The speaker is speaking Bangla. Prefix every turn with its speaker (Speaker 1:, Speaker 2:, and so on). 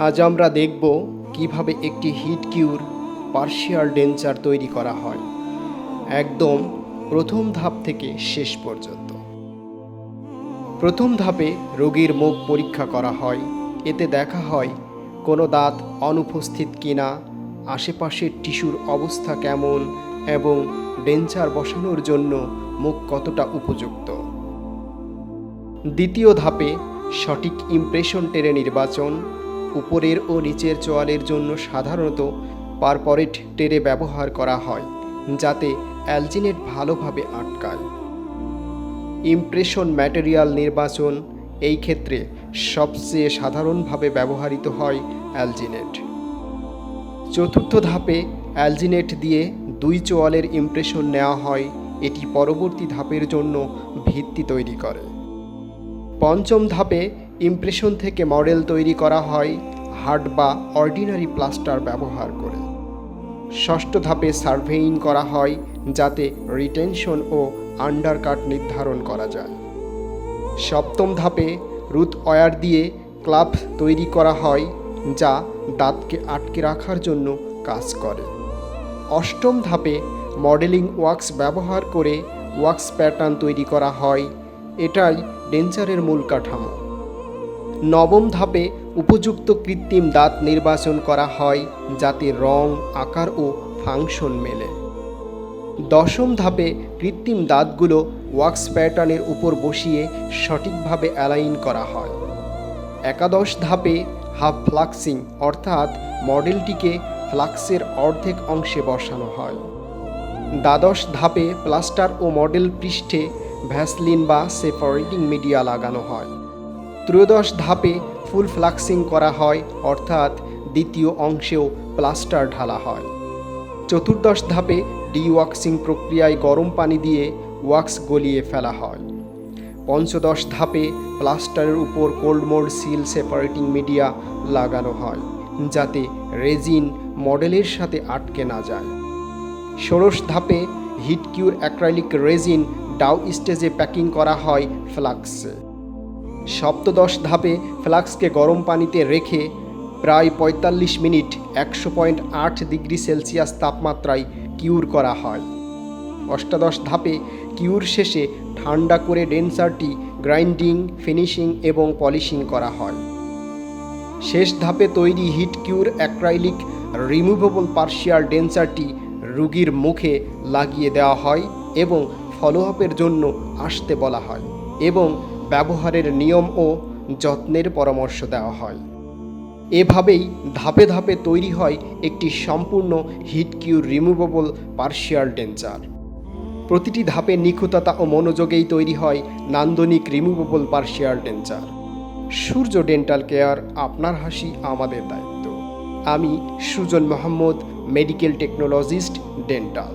Speaker 1: আজ আমরা দেখব কিভাবে একটি হিট কিউর পার্শিয়াল ডেঞ্চার তৈরি করা হয়, একদম প্রথম ধাপ থেকে শেষ পর্যন্ত। প্রথম ধাপে রোগীর মুখ পরীক্ষা করা হয়। এতে দেখা হয় কোনো দাঁত অনুপস্থিত কিনা, আশেপাশের টিস্যুর অবস্থা কেমন এবং ডেঞ্চার বসানোর জন্য মুখ কতটা উপযুক্ত। দ্বিতীয় ধাপে সঠিক ইমপ্রেশন টেরে নির্বাচন। উপরের ও নিচের চোয়ালের জন্য সাধারণত পারপরেট টেরে ব্যবহার করা হয়, যাতে অ্যালজিনেট ভালোভাবে আটকায়। ইমপ্রেশন ম্যাটেরিয়াল নির্বাচন, এই ক্ষেত্রে সবচেয়ে সাধারণভাবে ব্যবহৃত হয় অ্যালজিনেট। চতুর্থ ধাপে অ্যালজিনেট দিয়ে দুই চোয়ালের ইমপ্রেশন নেওয়া হয়। এটি পরবর্তী ধাপের জন্য ভিত্তি তৈরি করে। পঞ্চম ধাপে ইমপ্রেশন থেকে মডেল তৈরি করা হয় হার্ড বা অর্ডিনারি প্লাস্টার ব্যবহার করে। ষষ্ঠ ধাপে সার্ভেইং করা হয়, যাতে রিটেনশন ও আন্ডারকাট নির্ধারণ করা যায়। সপ্তম ধাপে রুট ওয়্যার দিয়ে ক্লাব তৈরি করা হয়, যা দাঁতকে আটকে রাখার জন্য কাজ করে। অষ্টম ধাপে মডেলিং ওয়াক্স ব্যবহার করে ওয়াক্স প্যাটার্ন তৈরি করা হয়। এটাই ডেঞ্চারের মূল কাঠামো। নবম ধাপে উপযুক্ত কৃত্রিম দাঁত নির্বাচন করা হয়, যাতে রং, আকার ও ফাংশন মেলে। দশম ধাপে কৃত্রিম দাঁতগুলো ওয়াক্স প্যাটার্নের উপর বসিয়ে সঠিকভাবে অ্যালাইন করা হয়। একাদশ ধাপে হাফ ফ্লাক্সিং, অর্থাৎ মডেলটিকে ফ্লাক্সের অর্ধেক অংশে বসানো হয়। দ্বাদশ ধাপে প্লাস্টার ও মডেল পৃষ্ঠে ভ্যাসলিন বা সেপারেটিং মিডিয়া লাগানো হয়। ত্রয়োদশ ধাপে ফুল ফ্লাক্সিং করা হয়, অর্থাৎ দ্বিতীয় অংশেও প্লাস্টার ঢালা হয়। চতুর্দশ ধাপে ডিওয়াক্সিং প্রক্রিয়ায় গরম পানি দিয়ে ওয়াক্স গলিয়ে ফেলা হয়। পঞ্চদশ ধাপে প্লাস্টারের উপর cold mould seal separating media লাগানো হয়, যাতে রেজিন মডেলের সাথে আটকে না যায়। ষোড়শ ধাপে হিট কিউর অ্যাক্রাইলিক রেজিন ডাউ স্টেজে প্যাকিং করা হয় ফ্লাক্সে। সপ্তদশ ধাপে ফ্লাক্সকে গরম পানিতে রেখে প্রায় ৪৫ মিনিট ১০০.৮ ডিগ্রি সেলসিয়াস তাপমাত্রায় কিউর করা হয়। অষ্টাদশ ধাপে কিউর শেষে ঠান্ডা করে ডেন্সারটি গ্রাইন্ডিং, ফিনিশিং এবং পলিশিং করা হয়। শেষ ধাপে তৈরি হিট কিউর অ্যাক্রাইলিক রিমুভেবল পার্শিয়াল ডেন্সারটি রোগীর মুখে লাগিয়ে দেওয়া হয় এবং ফলো আপের জন্য আসতে বলা হয় এবং ব্যবহারের নিয়ম ও যত্নের পরামর্শ দেওয়া হয়। এভাবেই ধাপে ধাপে তৈরি হয় একটি সম্পূর্ণ heat cure removable partial denture. প্রতিটি ধাপে নিখুঁততা ও মনোযোগেই তৈরি হয় নান্দনিক removable partial denture. Surya dental care, আপনার হাসি আমাদের দায়িত্ব। আমি Sujan Mohammad, medical technologist, dental.